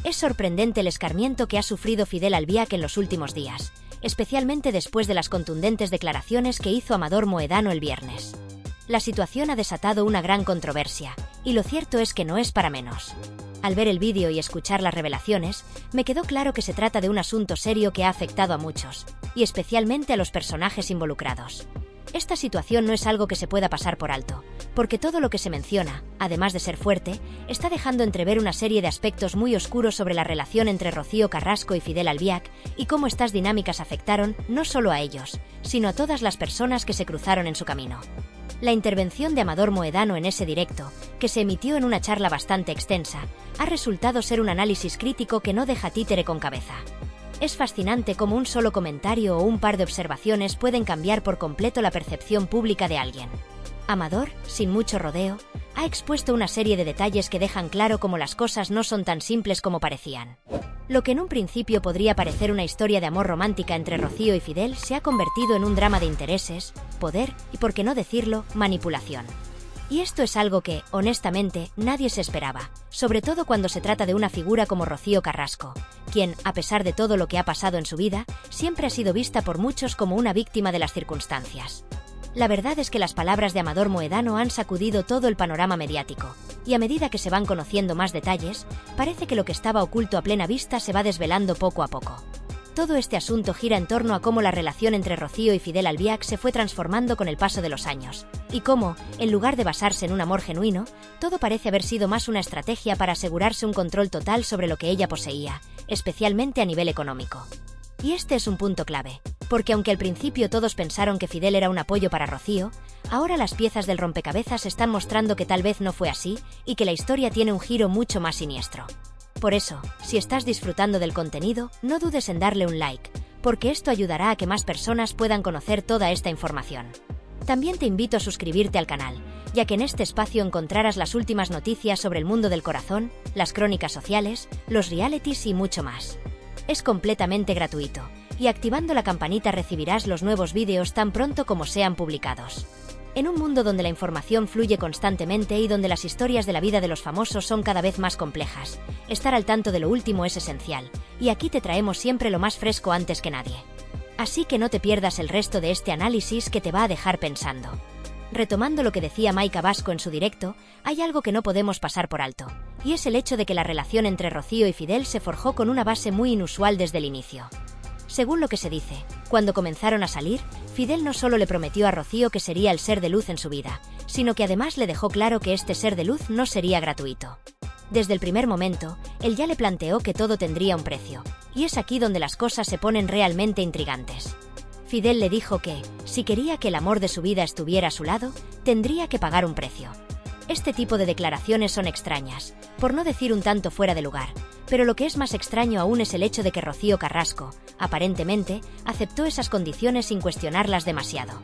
Es sorprendente el escarmiento que ha sufrido Fidel Albiac en los últimos días, especialmente después de las contundentes declaraciones que hizo Amador Mohedano el viernes. La situación ha desatado una gran controversia, y lo cierto es que no es para menos. Al ver el vídeo y escuchar las revelaciones, me quedó claro que se trata de un asunto serio que ha afectado a muchos, y especialmente a los personajes involucrados. Esta situación no es algo que se pueda pasar por alto, porque todo lo que se menciona, además de ser fuerte, está dejando entrever una serie de aspectos muy oscuros sobre la relación entre Rocío Carrasco y Fidel Albiac, y cómo estas dinámicas afectaron no solo a ellos, sino a todas las personas que se cruzaron en su camino. La intervención de Amador Mohedano en ese directo, que se emitió en una charla bastante extensa, ha resultado ser un análisis crítico que no deja títere con cabeza. Es fascinante cómo un solo comentario o un par de observaciones pueden cambiar por completo la percepción pública de alguien. Amador, sin mucho rodeo, ha expuesto una serie de detalles que dejan claro cómo las cosas no son tan simples como parecían. Lo que en un principio podría parecer una historia de amor romántica entre Rocío y Fidel se ha convertido en un drama de intereses, poder y, por qué no decirlo, manipulación. Y esto es algo que, honestamente, nadie se esperaba, sobre todo cuando se trata de una figura como Rocío Carrasco, quien, a pesar de todo lo que ha pasado en su vida, siempre ha sido vista por muchos como una víctima de las circunstancias. La verdad es que las palabras de Amador Mohedano han sacudido todo el panorama mediático, y a medida que se van conociendo más detalles, parece que lo que estaba oculto a plena vista se va desvelando poco a poco. Todo este asunto gira en torno a cómo la relación entre Rocío y Fidel Albiac se fue transformando con el paso de los años, y cómo, en lugar de basarse en un amor genuino, todo parece haber sido más una estrategia para asegurarse un control total sobre lo que ella poseía, especialmente a nivel económico. Y este es un punto clave, porque aunque al principio todos pensaron que Fidel era un apoyo para Rocío, ahora las piezas del rompecabezas están mostrando que tal vez no fue así, y que la historia tiene un giro mucho más siniestro. Por eso, si estás disfrutando del contenido, no dudes en darle un like, porque esto ayudará a que más personas puedan conocer toda esta información. También te invito a suscribirte al canal, ya que en este espacio encontrarás las últimas noticias sobre el mundo del corazón, las crónicas sociales, los realities y mucho más. Es completamente gratuito, y activando la campanita recibirás los nuevos vídeos tan pronto como sean publicados. En un mundo donde la información fluye constantemente y donde las historias de la vida de los famosos son cada vez más complejas, estar al tanto de lo último es esencial, y aquí te traemos siempre lo más fresco antes que nadie. Así que no te pierdas el resto de este análisis que te va a dejar pensando. Retomando lo que decía Maika Vasco en su directo, hay algo que no podemos pasar por alto, y es el hecho de que la relación entre Rocío y Fidel se forjó con una base muy inusual desde el inicio. Según lo que se dice, cuando comenzaron a salir, Fidel no solo le prometió a Rocío que sería el ser de luz en su vida, sino que además le dejó claro que este ser de luz no sería gratuito. Desde el primer momento, él ya le planteó que todo tendría un precio, y es aquí donde las cosas se ponen realmente intrigantes. Fidel le dijo que, si quería que el amor de su vida estuviera a su lado, tendría que pagar un precio. Este tipo de declaraciones son extrañas, por no decir un tanto fuera de lugar, pero lo que es más extraño aún es el hecho de que Rocío Carrasco, aparentemente, aceptó esas condiciones sin cuestionarlas demasiado.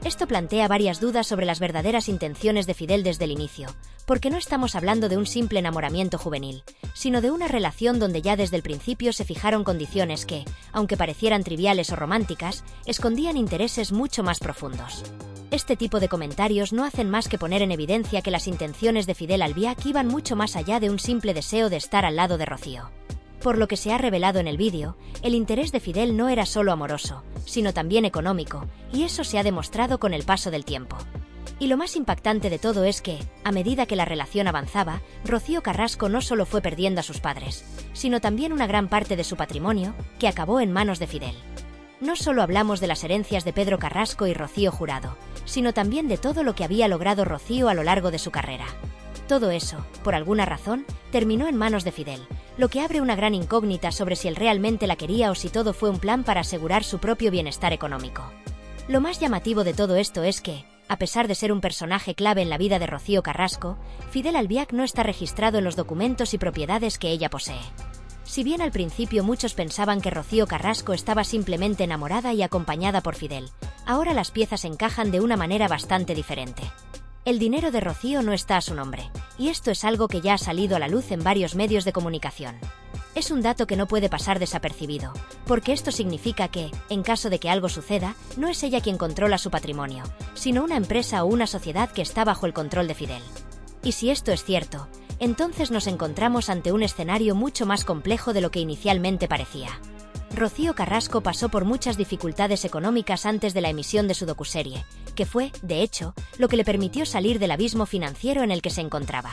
Esto plantea varias dudas sobre las verdaderas intenciones de Fidel desde el inicio, porque no estamos hablando de un simple enamoramiento juvenil, sino de una relación donde ya desde el principio se fijaron condiciones que, aunque parecieran triviales o románticas, escondían intereses mucho más profundos. Este tipo de comentarios no hacen más que poner en evidencia que las intenciones de Fidel Albiac iban mucho más allá de un simple deseo de estar al lado de Rocío. Por lo que se ha revelado en el vídeo, el interés de Fidel no era solo amoroso, sino también económico, y eso se ha demostrado con el paso del tiempo. Y lo más impactante de todo es que, a medida que la relación avanzaba, Rocío Carrasco no solo fue perdiendo a sus padres, sino también una gran parte de su patrimonio, que acabó en manos de Fidel. No solo hablamos de las herencias de Pedro Carrasco y Rocío Jurado, sino también de todo lo que había logrado Rocío a lo largo de su carrera. Todo eso, por alguna razón, terminó en manos de Fidel, lo que abre una gran incógnita sobre si él realmente la quería o si todo fue un plan para asegurar su propio bienestar económico. Lo más llamativo de todo esto es que, a pesar de ser un personaje clave en la vida de Rocío Carrasco, Fidel Albiac no está registrado en los documentos y propiedades que ella posee. Si bien al principio muchos pensaban que Rocío Carrasco estaba simplemente enamorada y acompañada por Fidel, ahora las piezas encajan de una manera bastante diferente. El dinero de Rocío no está a su nombre, y esto es algo que ya ha salido a la luz en varios medios de comunicación. Es un dato que no puede pasar desapercibido, porque esto significa que, en caso de que algo suceda, no es ella quien controla su patrimonio, sino una empresa o una sociedad que está bajo el control de Fidel. Y si esto es cierto, entonces nos encontramos ante un escenario mucho más complejo de lo que inicialmente parecía. Rocío Carrasco pasó por muchas dificultades económicas antes de la emisión de su docuserie, que fue, de hecho, lo que le permitió salir del abismo financiero en el que se encontraba.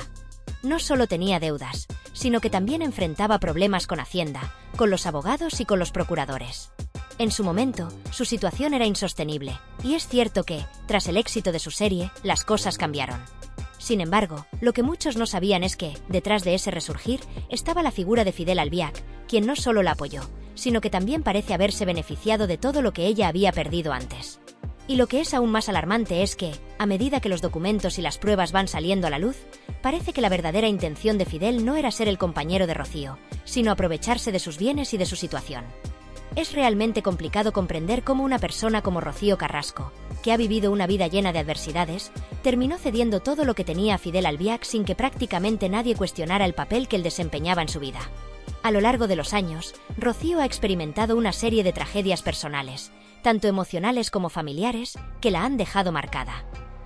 No solo tenía deudas, sino que también enfrentaba problemas con Hacienda, con los abogados y con los procuradores. En su momento, su situación era insostenible, y es cierto que, tras el éxito de su serie, las cosas cambiaron. Sin embargo, lo que muchos no sabían es que, detrás de ese resurgir, estaba la figura de Fidel Albiac, quien no solo la apoyó, sino que también parece haberse beneficiado de todo lo que ella había perdido antes. Y lo que es aún más alarmante es que, a medida que los documentos y las pruebas van saliendo a la luz, parece que la verdadera intención de Fidel no era ser el compañero de Rocío, sino aprovecharse de sus bienes y de su situación. Es realmente complicado comprender cómo una persona como Rocío Carrasco, que ha vivido una vida llena de adversidades, terminó cediendo todo lo que tenía a Fidel Albiac sin que prácticamente nadie cuestionara el papel que él desempeñaba en su vida. A lo largo de los años, Rocío ha experimentado una serie de tragedias personales, tanto emocionales como familiares, que la han dejado marcada.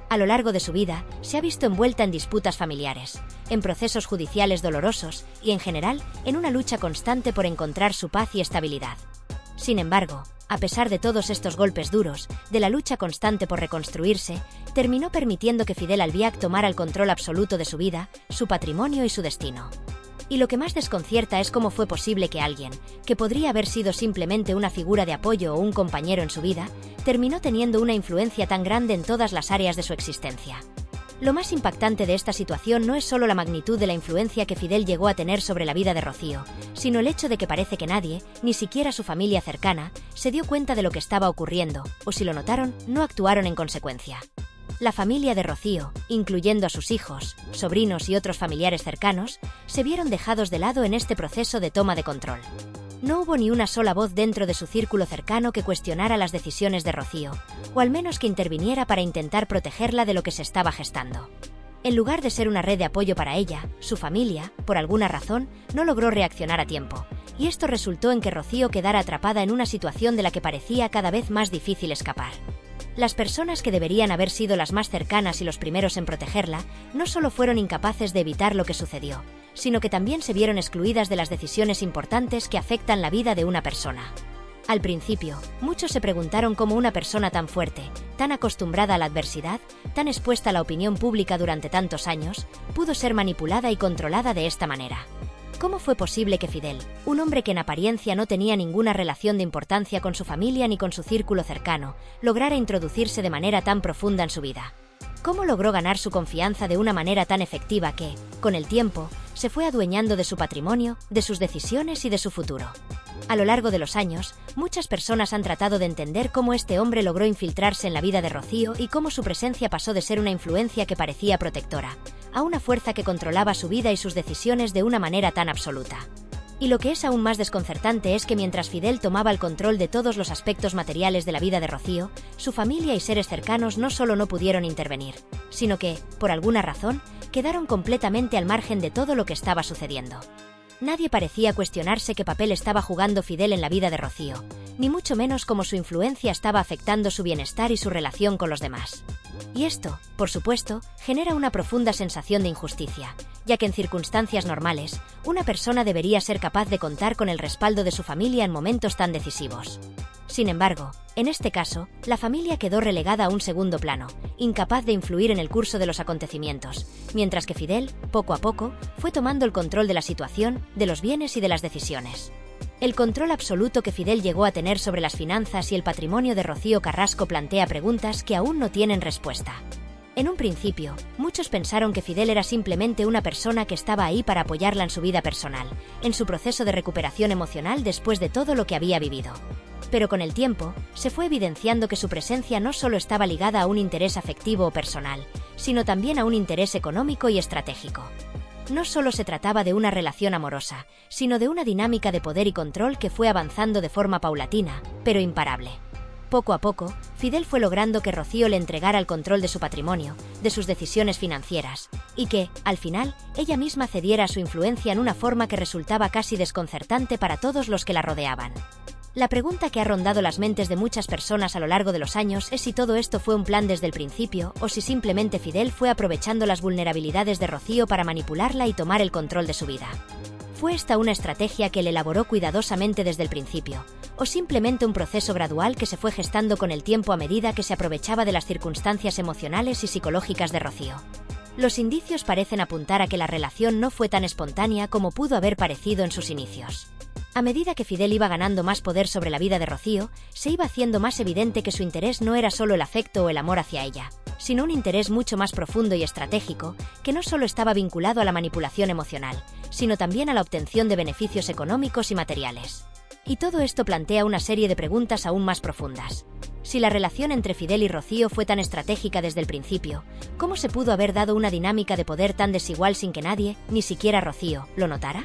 A lo largo de su vida, se ha visto envuelta en disputas familiares, en procesos judiciales dolorosos y, en general, en una lucha constante por encontrar su paz y estabilidad. Sin embargo, a pesar de todos estos golpes duros, de la lucha constante por reconstruirse, terminó permitiendo que Fidel Albiac tomara el control absoluto de su vida, su patrimonio y su destino. Y lo que más desconcierta es cómo fue posible que alguien, que podría haber sido simplemente una figura de apoyo o un compañero en su vida, terminó teniendo una influencia tan grande en todas las áreas de su existencia. Lo más impactante de esta situación no es solo la magnitud de la influencia que Fidel llegó a tener sobre la vida de Rocío, sino el hecho de que parece que nadie, ni siquiera su familia cercana, se dio cuenta de lo que estaba ocurriendo, o si lo notaron, no actuaron en consecuencia. La familia de Rocío, incluyendo a sus hijos, sobrinos y otros familiares cercanos, se vieron dejados de lado en este proceso de toma de control. No hubo ni una sola voz dentro de su círculo cercano que cuestionara las decisiones de Rocío, o al menos que interviniera para intentar protegerla de lo que se estaba gestando. En lugar de ser una red de apoyo para ella, su familia, por alguna razón, no logró reaccionar a tiempo, y esto resultó en que Rocío quedara atrapada en una situación de la que parecía cada vez más difícil escapar. Las personas que deberían haber sido las más cercanas y los primeros en protegerla, no solo fueron incapaces de evitar lo que sucedió, sino que también se vieron excluidas de las decisiones importantes que afectan la vida de una persona. Al principio, muchos se preguntaron cómo una persona tan fuerte, tan acostumbrada a la adversidad, tan expuesta a la opinión pública durante tantos años, pudo ser manipulada y controlada de esta manera. ¿Cómo fue posible que Fidel, un hombre que en apariencia no tenía ninguna relación de importancia con su familia ni con su círculo cercano, lograra introducirse de manera tan profunda en su vida? ¿Cómo logró ganar su confianza de una manera tan efectiva que, con el tiempo, se fue adueñando de su patrimonio, de sus decisiones y de su futuro? A lo largo de los años, muchas personas han tratado de entender cómo este hombre logró infiltrarse en la vida de Rocío y cómo su presencia pasó de ser una influencia que parecía protectora, a una fuerza que controlaba su vida y sus decisiones de una manera tan absoluta. Y lo que es aún más desconcertante es que mientras Fidel tomaba el control de todos los aspectos materiales de la vida de Rocío, su familia y seres cercanos no solo no pudieron intervenir, sino que, por alguna razón, quedaron completamente al margen de todo lo que estaba sucediendo. Nadie parecía cuestionarse qué papel estaba jugando Fidel en la vida de Rocío, ni mucho menos cómo su influencia estaba afectando su bienestar y su relación con los demás. Y esto, por supuesto, genera una profunda sensación de injusticia, ya que en circunstancias normales, una persona debería ser capaz de contar con el respaldo de su familia en momentos tan decisivos. Sin embargo, en este caso, la familia quedó relegada a un segundo plano, incapaz de influir en el curso de los acontecimientos, mientras que Fidel, poco a poco, fue tomando el control de la situación, de los bienes y de las decisiones. El control absoluto que Fidel llegó a tener sobre las finanzas y el patrimonio de Rocío Carrasco plantea preguntas que aún no tienen respuesta. En un principio, muchos pensaron que Fidel era simplemente una persona que estaba ahí para apoyarla en su vida personal, en su proceso de recuperación emocional después de todo lo que había vivido. Pero con el tiempo, se fue evidenciando que su presencia no solo estaba ligada a un interés afectivo o personal, sino también a un interés económico y estratégico. No solo se trataba de una relación amorosa, sino de una dinámica de poder y control que fue avanzando de forma paulatina, pero imparable. Poco a poco, Fidel fue logrando que Rocío le entregara el control de su patrimonio, de sus decisiones financieras, y que, al final, ella misma cediera a su influencia en una forma que resultaba casi desconcertante para todos los que la rodeaban. La pregunta que ha rondado las mentes de muchas personas a lo largo de los años es si todo esto fue un plan desde el principio o si simplemente Fidel fue aprovechando las vulnerabilidades de Rocío para manipularla y tomar el control de su vida. ¿Fue esta una estrategia que él elaboró cuidadosamente desde el principio, o simplemente un proceso gradual que se fue gestando con el tiempo a medida que se aprovechaba de las circunstancias emocionales y psicológicas de Rocío? Los indicios parecen apuntar a que la relación no fue tan espontánea como pudo haber parecido en sus inicios. A medida que Fidel iba ganando más poder sobre la vida de Rocío, se iba haciendo más evidente que su interés no era solo el afecto o el amor hacia ella, sino un interés mucho más profundo y estratégico, que no solo estaba vinculado a la manipulación emocional, sino también a la obtención de beneficios económicos y materiales. Y todo esto plantea una serie de preguntas aún más profundas. Si la relación entre Fidel y Rocío fue tan estratégica desde el principio, ¿cómo se pudo haber dado una dinámica de poder tan desigual sin que nadie, ni siquiera Rocío, lo notara?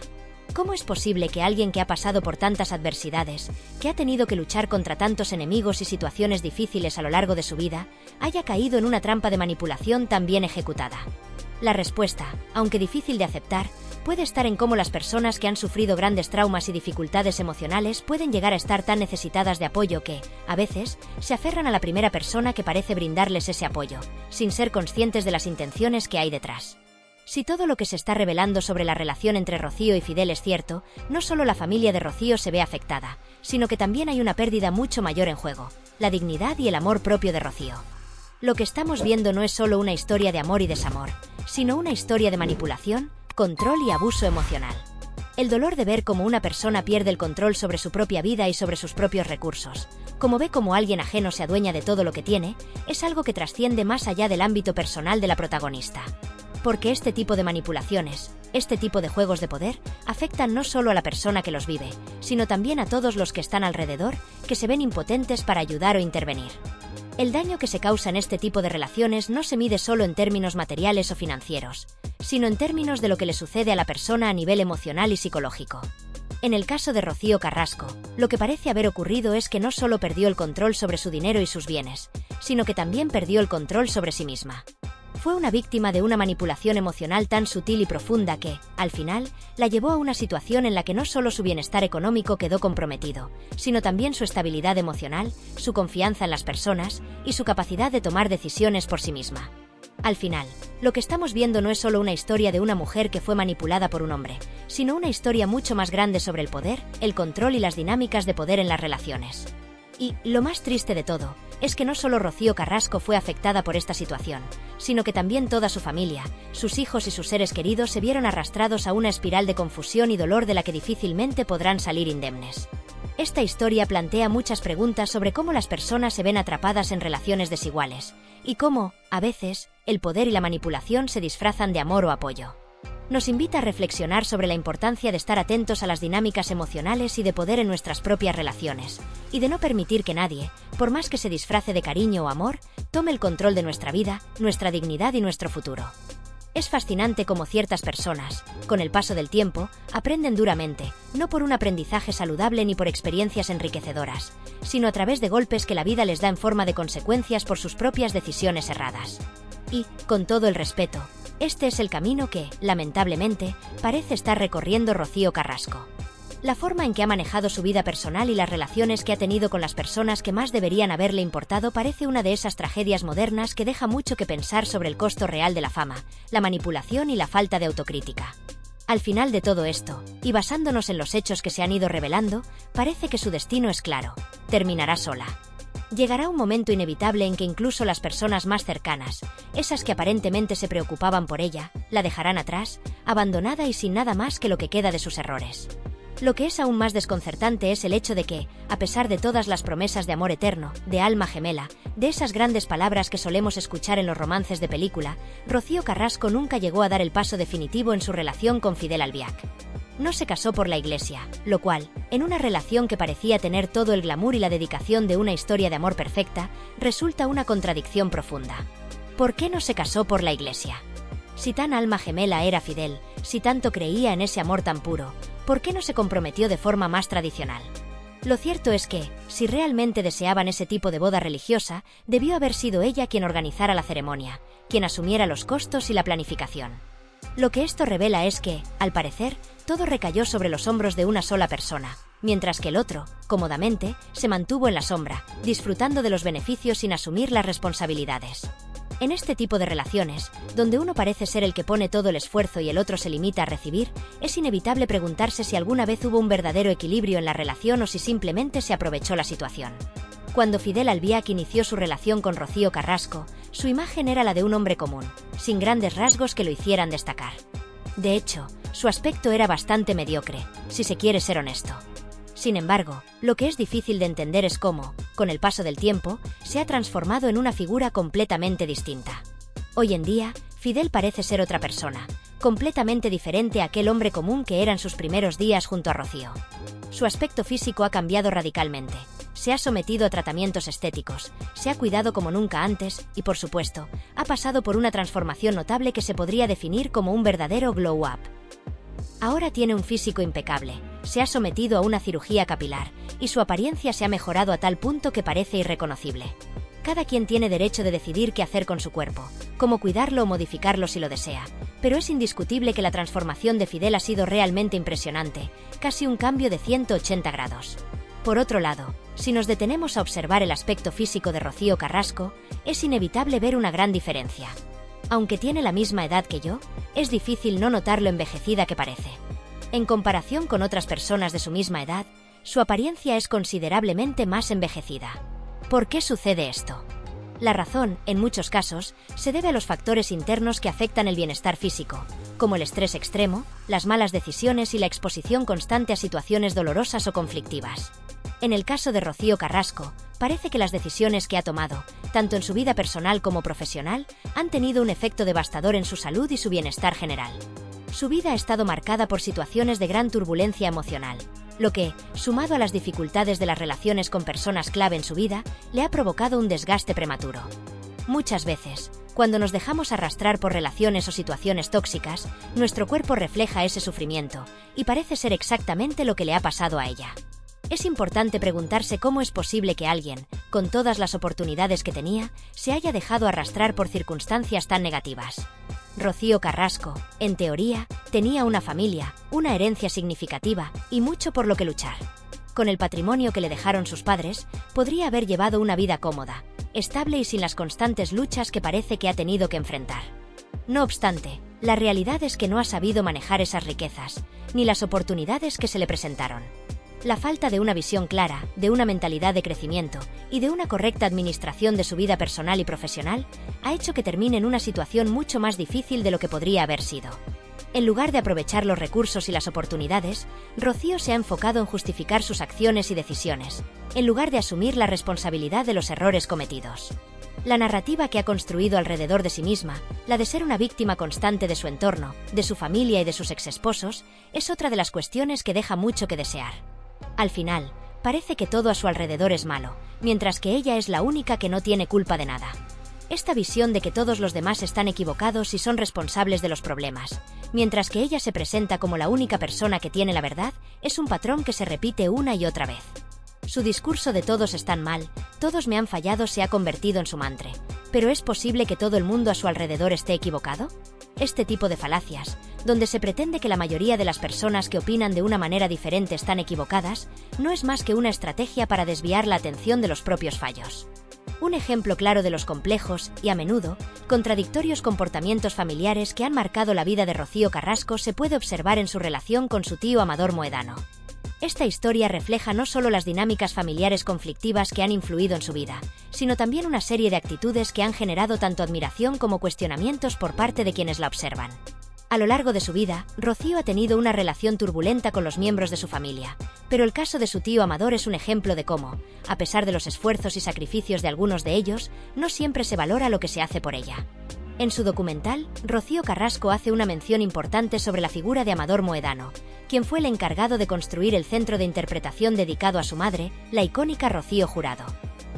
¿Cómo es posible que alguien que ha pasado por tantas adversidades, que ha tenido que luchar contra tantos enemigos y situaciones difíciles a lo largo de su vida, haya caído en una trampa de manipulación tan bien ejecutada? La respuesta, aunque difícil de aceptar, puede estar en cómo las personas que han sufrido grandes traumas y dificultades emocionales pueden llegar a estar tan necesitadas de apoyo que, a veces, se aferran a la primera persona que parece brindarles ese apoyo, sin ser conscientes de las intenciones que hay detrás. Si todo lo que se está revelando sobre la relación entre Rocío y Fidel es cierto, no solo la familia de Rocío se ve afectada, sino que también hay una pérdida mucho mayor en juego: la dignidad y el amor propio de Rocío. Lo que estamos viendo no es solo una historia de amor y desamor, sino una historia de manipulación, control y abuso emocional. El dolor de ver cómo una persona pierde el control sobre su propia vida y sobre sus propios recursos, como ve cómo alguien ajeno se adueña de todo lo que tiene, es algo que trasciende más allá del ámbito personal de la protagonista. Porque este tipo de manipulaciones, este tipo de juegos de poder, afectan no solo a la persona que los vive, sino también a todos los que están alrededor, que se ven impotentes para ayudar o intervenir. El daño que se causa en este tipo de relaciones no se mide solo en términos materiales o financieros, sino en términos de lo que le sucede a la persona a nivel emocional y psicológico. En el caso de Rocío Carrasco, lo que parece haber ocurrido es que no solo perdió el control sobre su dinero y sus bienes, sino que también perdió el control sobre sí misma. Fue una víctima de una manipulación emocional tan sutil y profunda que, al final, la llevó a una situación en la que no solo su bienestar económico quedó comprometido, sino también su estabilidad emocional, su confianza en las personas y su capacidad de tomar decisiones por sí misma. Al final, lo que estamos viendo no es solo una historia de una mujer que fue manipulada por un hombre, sino una historia mucho más grande sobre el poder, el control y las dinámicas de poder en las relaciones. Y, lo más triste de todo, es que no solo Rocío Carrasco fue afectada por esta situación, sino que también toda su familia, sus hijos y sus seres queridos se vieron arrastrados a una espiral de confusión y dolor de la que difícilmente podrán salir indemnes. Esta historia plantea muchas preguntas sobre cómo las personas se ven atrapadas en relaciones desiguales, y cómo, a veces, el poder y la manipulación se disfrazan de amor o apoyo. Nos invita a reflexionar sobre la importancia de estar atentos a las dinámicas emocionales y de poder en nuestras propias relaciones, y de no permitir que nadie, por más que se disfrace de cariño o amor, tome el control de nuestra vida, nuestra dignidad y nuestro futuro. Es fascinante cómo ciertas personas, con el paso del tiempo, aprenden duramente, no por un aprendizaje saludable ni por experiencias enriquecedoras, sino a través de golpes que la vida les da en forma de consecuencias por sus propias decisiones erradas. Y, con todo el respeto, este es el camino que, lamentablemente, parece estar recorriendo Rocío Carrasco. La forma en que ha manejado su vida personal y las relaciones que ha tenido con las personas que más deberían haberle importado parece una de esas tragedias modernas que deja mucho que pensar sobre el costo real de la fama, la manipulación y la falta de autocrítica. Al final de todo esto, y basándonos en los hechos que se han ido revelando, parece que su destino es claro: terminará sola. Llegará un momento inevitable en que incluso las personas más cercanas, esas que aparentemente se preocupaban por ella, la dejarán atrás, abandonada y sin nada más que lo que queda de sus errores. Lo que es aún más desconcertante es el hecho de que, a pesar de todas las promesas de amor eterno, de alma gemela, de esas grandes palabras que solemos escuchar en los romances de película, Rocío Carrasco nunca llegó a dar el paso definitivo en su relación con Fidel Albiac. No se casó por la iglesia, lo cual, en una relación que parecía tener todo el glamour y la dedicación de una historia de amor perfecta, resulta una contradicción profunda. ¿Por qué no se casó por la iglesia? Si tan alma gemela era Fidel, si tanto creía en ese amor tan puro, ¿por qué no se comprometió de forma más tradicional? Lo cierto es que, si realmente deseaban ese tipo de boda religiosa, debió haber sido ella quien organizara la ceremonia, quien asumiera los costos y la planificación. Lo que esto revela es que, al parecer, todo recayó sobre los hombros de una sola persona, mientras que el otro, cómodamente, se mantuvo en la sombra, disfrutando de los beneficios sin asumir las responsabilidades. En este tipo de relaciones, donde uno parece ser el que pone todo el esfuerzo y el otro se limita a recibir, es inevitable preguntarse si alguna vez hubo un verdadero equilibrio en la relación o si simplemente se aprovechó la situación. Cuando Fidel Albiac inició su relación con Rocío Carrasco, su imagen era la de un hombre común, sin grandes rasgos que lo hicieran destacar. De hecho, su aspecto era bastante mediocre, si se quiere ser honesto. Sin embargo, lo que es difícil de entender es cómo, con el paso del tiempo, se ha transformado en una figura completamente distinta. Hoy en día, Fidel parece ser otra persona, completamente diferente a aquel hombre común que era en sus primeros días junto a Rocío. Su aspecto físico ha cambiado radicalmente, se ha sometido a tratamientos estéticos, se ha cuidado como nunca antes y, por supuesto, ha pasado por una transformación notable que se podría definir como un verdadero glow-up. Ahora tiene un físico impecable, se ha sometido a una cirugía capilar, y su apariencia se ha mejorado a tal punto que parece irreconocible. Cada quien tiene derecho de decidir qué hacer con su cuerpo, cómo cuidarlo o modificarlo si lo desea, pero es indiscutible que la transformación de Fidel ha sido realmente impresionante, casi un cambio de 180 grados. Por otro lado, si nos detenemos a observar el aspecto físico de Rocío Carrasco, es inevitable ver una gran diferencia. Aunque tiene la misma edad que yo, es difícil no notar lo envejecida que parece. En comparación con otras personas de su misma edad, su apariencia es considerablemente más envejecida. ¿Por qué sucede esto? La razón, en muchos casos, se debe a los factores internos que afectan el bienestar físico, como el estrés extremo, las malas decisiones y la exposición constante a situaciones dolorosas o conflictivas. En el caso de Rocío Carrasco, parece que las decisiones que ha tomado, tanto en su vida personal como profesional, han tenido un efecto devastador en su salud y su bienestar general. Su vida ha estado marcada por situaciones de gran turbulencia emocional, lo que, sumado a las dificultades de las relaciones con personas clave en su vida, le ha provocado un desgaste prematuro. Muchas veces, cuando nos dejamos arrastrar por relaciones o situaciones tóxicas, nuestro cuerpo refleja ese sufrimiento, y parece ser exactamente lo que le ha pasado a ella. Es importante preguntarse cómo es posible que alguien, con todas las oportunidades que tenía, se haya dejado arrastrar por circunstancias tan negativas. Rocío Carrasco, en teoría, tenía una familia, una herencia significativa y mucho por lo que luchar. Con el patrimonio que le dejaron sus padres, podría haber llevado una vida cómoda, estable y sin las constantes luchas que parece que ha tenido que enfrentar. No obstante, la realidad es que no ha sabido manejar esas riquezas, ni las oportunidades que se le presentaron. La falta de una visión clara, de una mentalidad de crecimiento y de una correcta administración de su vida personal y profesional ha hecho que termine en una situación mucho más difícil de lo que podría haber sido. En lugar de aprovechar los recursos y las oportunidades, Rocío se ha enfocado en justificar sus acciones y decisiones, en lugar de asumir la responsabilidad de los errores cometidos. La narrativa que ha construido alrededor de sí misma, la de ser una víctima constante de su entorno, de su familia y de sus exesposos, es otra de las cuestiones que deja mucho que desear. Al final, parece que todo a su alrededor es malo, mientras que ella es la única que no tiene culpa de nada. Esta visión de que todos los demás están equivocados y son responsables de los problemas, mientras que ella se presenta como la única persona que tiene la verdad, es un patrón que se repite una y otra vez. Su discurso de todos están mal, todos me han fallado se ha convertido en su mantra. ¿Pero es posible que todo el mundo a su alrededor esté equivocado? Este tipo de falacias, donde se pretende que la mayoría de las personas que opinan de una manera diferente están equivocadas, no es más que una estrategia para desviar la atención de los propios fallos. Un ejemplo claro de los complejos y, a menudo, contradictorios comportamientos familiares que han marcado la vida de Rocío Carrasco se puede observar en su relación con su tío Amador Mohedano. Esta historia refleja no solo las dinámicas familiares conflictivas que han influido en su vida, sino también una serie de actitudes que han generado tanto admiración como cuestionamientos por parte de quienes la observan. A lo largo de su vida, Rocío ha tenido una relación turbulenta con los miembros de su familia, pero el caso de su tío Amador es un ejemplo de cómo, a pesar de los esfuerzos y sacrificios de algunos de ellos, no siempre se valora lo que se hace por ella. En su documental, Rocío Carrasco hace una mención importante sobre la figura de Amador Mohedano, quien fue el encargado de construir el centro de interpretación dedicado a su madre, la icónica Rocío Jurado.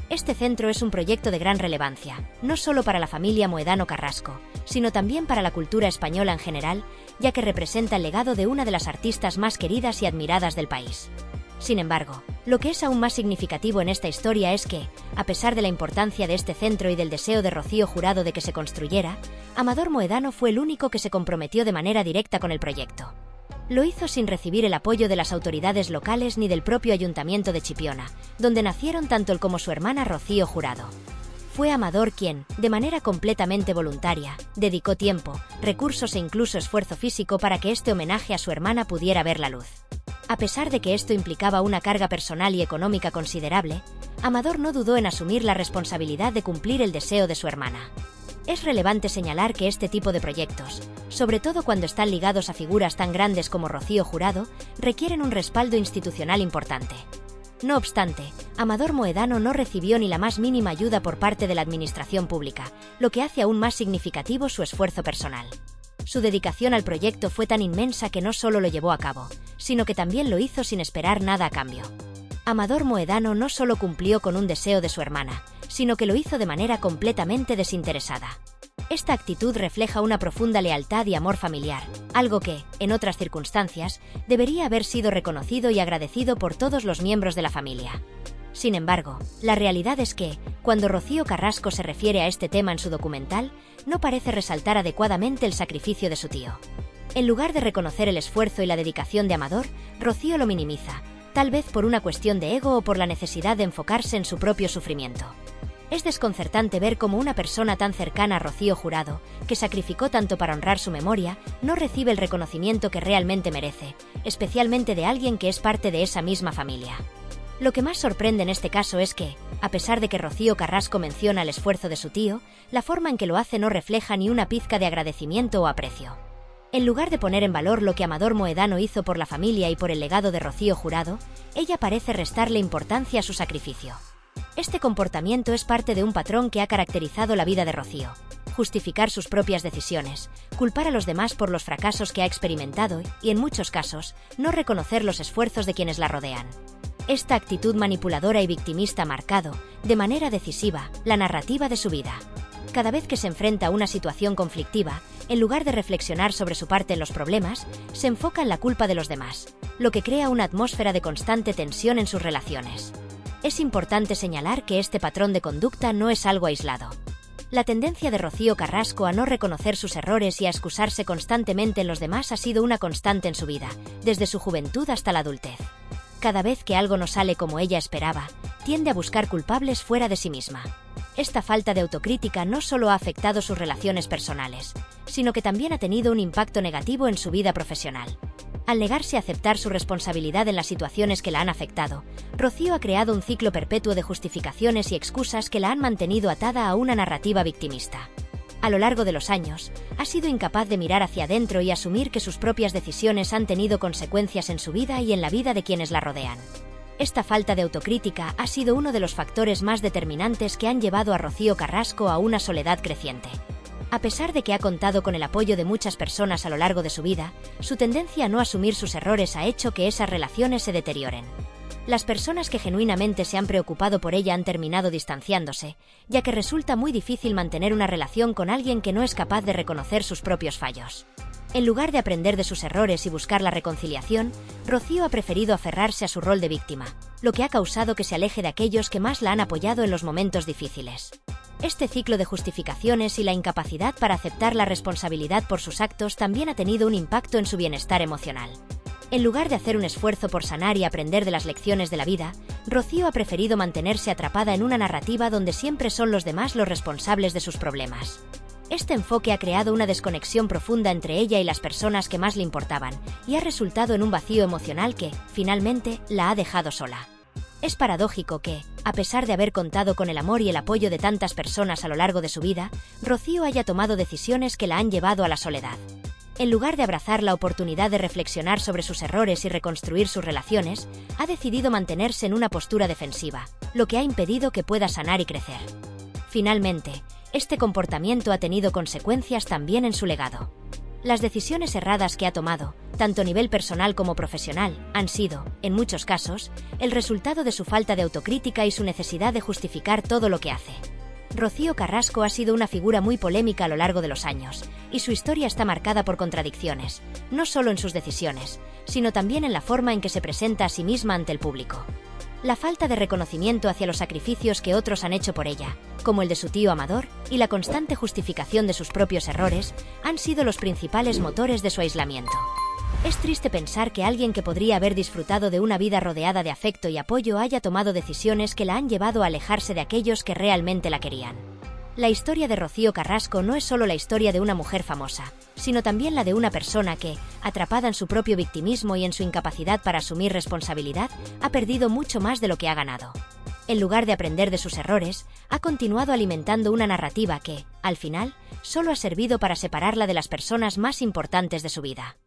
Este centro es un proyecto de gran relevancia, no solo para la familia Mohedano Carrasco, sino también para la cultura española en general, ya que representa el legado de una de las artistas más queridas y admiradas del país. Sin embargo, lo que es aún más significativo en esta historia es que, a pesar de la importancia de este centro y del deseo de Rocío Jurado de que se construyera, Amador Mohedano fue el único que se comprometió de manera directa con el proyecto. Lo hizo sin recibir el apoyo de las autoridades locales ni del propio ayuntamiento de Chipiona, donde nacieron tanto él como su hermana Rocío Jurado. Fue Amador quien, de manera completamente voluntaria, dedicó tiempo, recursos e incluso esfuerzo físico para que este homenaje a su hermana pudiera ver la luz. A pesar de que esto implicaba una carga personal y económica considerable, Amador no dudó en asumir la responsabilidad de cumplir el deseo de su hermana. Es relevante señalar que este tipo de proyectos, sobre todo cuando están ligados a figuras tan grandes como Rocío Jurado, requieren un respaldo institucional importante. No obstante, Amador Mohedano no recibió ni la más mínima ayuda por parte de la administración pública, lo que hace aún más significativo su esfuerzo personal. Su dedicación al proyecto fue tan inmensa que no solo lo llevó a cabo, sino que también lo hizo sin esperar nada a cambio. Amador Mohedano no solo cumplió con un deseo de su hermana, sino que lo hizo de manera completamente desinteresada. Esta actitud refleja una profunda lealtad y amor familiar, algo que, en otras circunstancias, debería haber sido reconocido y agradecido por todos los miembros de la familia. Sin embargo, la realidad es que, cuando Rocío Carrasco se refiere a este tema en su documental, no parece resaltar adecuadamente el sacrificio de su tío. En lugar de reconocer el esfuerzo y la dedicación de Amador, Rocío lo minimiza, tal vez por una cuestión de ego o por la necesidad de enfocarse en su propio sufrimiento. Es desconcertante ver cómo una persona tan cercana a Rocío Jurado, que sacrificó tanto para honrar su memoria, no recibe el reconocimiento que realmente merece, especialmente de alguien que es parte de esa misma familia. Lo que más sorprende en este caso es que, a pesar de que Rocío Carrasco menciona el esfuerzo de su tío, la forma en que lo hace no refleja ni una pizca de agradecimiento o aprecio. En lugar de poner en valor lo que Amador Mohedano hizo por la familia y por el legado de Rocío Jurado, ella parece restarle importancia a su sacrificio. Este comportamiento es parte de un patrón que ha caracterizado la vida de Rocío: justificar sus propias decisiones, culpar a los demás por los fracasos que ha experimentado y, en muchos casos, no reconocer los esfuerzos de quienes la rodean. Esta actitud manipuladora y victimista ha marcado, de manera decisiva, la narrativa de su vida. Cada vez que se enfrenta a una situación conflictiva, en lugar de reflexionar sobre su parte en los problemas, se enfoca en la culpa de los demás, lo que crea una atmósfera de constante tensión en sus relaciones. Es importante señalar que este patrón de conducta no es algo aislado. La tendencia de Rocío Carrasco a no reconocer sus errores y a excusarse constantemente en los demás ha sido una constante en su vida, desde su juventud hasta la adultez. Cada vez que algo no sale como ella esperaba, tiende a buscar culpables fuera de sí misma. Esta falta de autocrítica no solo ha afectado sus relaciones personales, sino que también ha tenido un impacto negativo en su vida profesional. Al negarse a aceptar su responsabilidad en las situaciones que la han afectado, Rocío ha creado un ciclo perpetuo de justificaciones y excusas que la han mantenido atada a una narrativa victimista. A lo largo de los años, ha sido incapaz de mirar hacia adentro y asumir que sus propias decisiones han tenido consecuencias en su vida y en la vida de quienes la rodean. Esta falta de autocrítica ha sido uno de los factores más determinantes que han llevado a Rocío Carrasco a una soledad creciente. A pesar de que ha contado con el apoyo de muchas personas a lo largo de su vida, su tendencia a no asumir sus errores ha hecho que esas relaciones se deterioren. Las personas que genuinamente se han preocupado por ella han terminado distanciándose, ya que resulta muy difícil mantener una relación con alguien que no es capaz de reconocer sus propios fallos. En lugar de aprender de sus errores y buscar la reconciliación, Rocío ha preferido aferrarse a su rol de víctima, lo que ha causado que se aleje de aquellos que más la han apoyado en los momentos difíciles. Este ciclo de justificaciones y la incapacidad para aceptar la responsabilidad por sus actos también ha tenido un impacto en su bienestar emocional. En lugar de hacer un esfuerzo por sanar y aprender de las lecciones de la vida, Rocío ha preferido mantenerse atrapada en una narrativa donde siempre son los demás los responsables de sus problemas. Este enfoque ha creado una desconexión profunda entre ella y las personas que más le importaban, y ha resultado en un vacío emocional que, finalmente, la ha dejado sola. Es paradójico que, a pesar de haber contado con el amor y el apoyo de tantas personas a lo largo de su vida, Rocío haya tomado decisiones que la han llevado a la soledad. En lugar de abrazar la oportunidad de reflexionar sobre sus errores y reconstruir sus relaciones, ha decidido mantenerse en una postura defensiva, lo que ha impedido que pueda sanar y crecer. Finalmente, este comportamiento ha tenido consecuencias también en su legado. Las decisiones erradas que ha tomado, tanto a nivel personal como profesional, han sido, en muchos casos, el resultado de su falta de autocrítica y su necesidad de justificar todo lo que hace. Rocío Carrasco ha sido una figura muy polémica a lo largo de los años, y su historia está marcada por contradicciones, no solo en sus decisiones, sino también en la forma en que se presenta a sí misma ante el público. La falta de reconocimiento hacia los sacrificios que otros han hecho por ella, como el de su tío Amador, y la constante justificación de sus propios errores, han sido los principales motores de su aislamiento. Es triste pensar que alguien que podría haber disfrutado de una vida rodeada de afecto y apoyo haya tomado decisiones que la han llevado a alejarse de aquellos que realmente la querían. La historia de Rocío Carrasco no es solo la historia de una mujer famosa, sino también la de una persona que, atrapada en su propio victimismo y en su incapacidad para asumir responsabilidad, ha perdido mucho más de lo que ha ganado. En lugar de aprender de sus errores, ha continuado alimentando una narrativa que, al final, solo ha servido para separarla de las personas más importantes de su vida.